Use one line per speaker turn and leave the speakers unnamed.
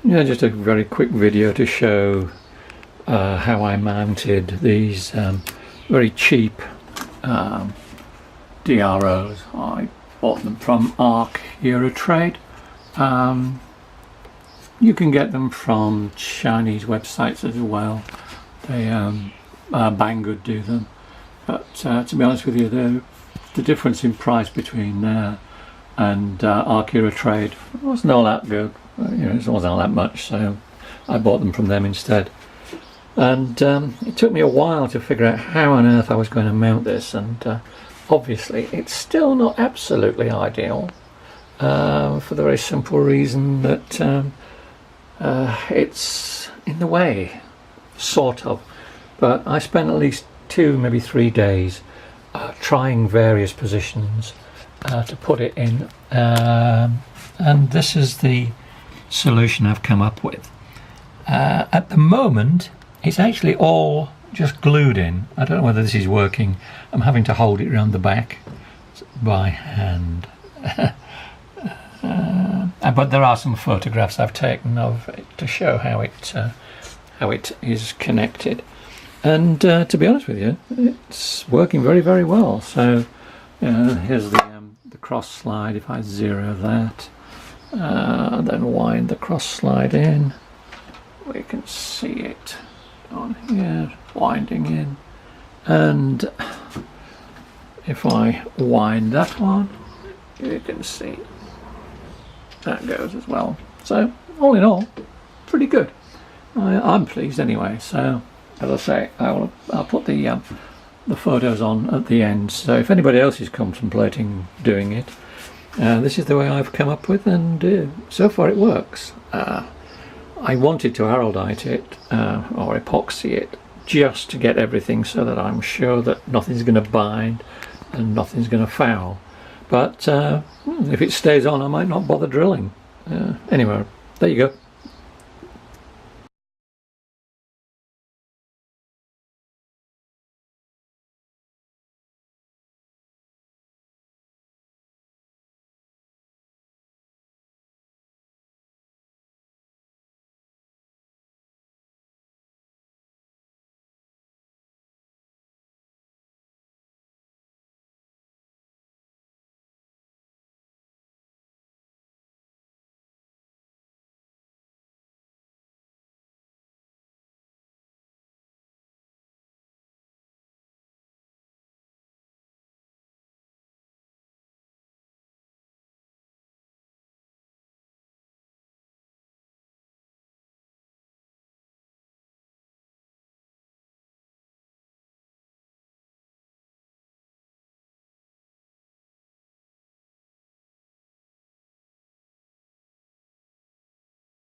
Yeah, just a very quick video to show how I mounted these very cheap DROs. I bought them from ARC Eurotrade. You can get them from Chinese websites as well. They Banggood do them, but to be honest with you, the difference in price between there and ARC Eurotrade wasn't all that good. You know, it wasn't all that much, so I bought them from them instead. And it took me a while to figure out how on earth I was going to mount this, and obviously it's still not absolutely ideal, for the very simple reason that it's in the way, sort of. But I spent at least 2, maybe 3 days trying various positions to put it in, and this is the solution I've come up with. At the moment it's actually all just glued in. I don't know whether this is working. I'm having to hold it around the back by hand. But there are some photographs I've taken of it to show how it is connected, and to be honest with you, it's working very, very well. So here's the cross slide. If I zero that, then wind the cross slide in, we can see it on here winding in, and if I wind that one, you can see that goes as well. So all in all, pretty good. I'm pleased anyway. So as I say, I'll put the photos on at the end, so if anybody else is contemplating doing it, this is the way I've come up with, and so far it works. I wanted to heraldite it or epoxy it just to get everything so that I'm sure that nothing's going to bind and nothing's going to foul, but if it stays on I might not bother drilling. Anyway, there you go.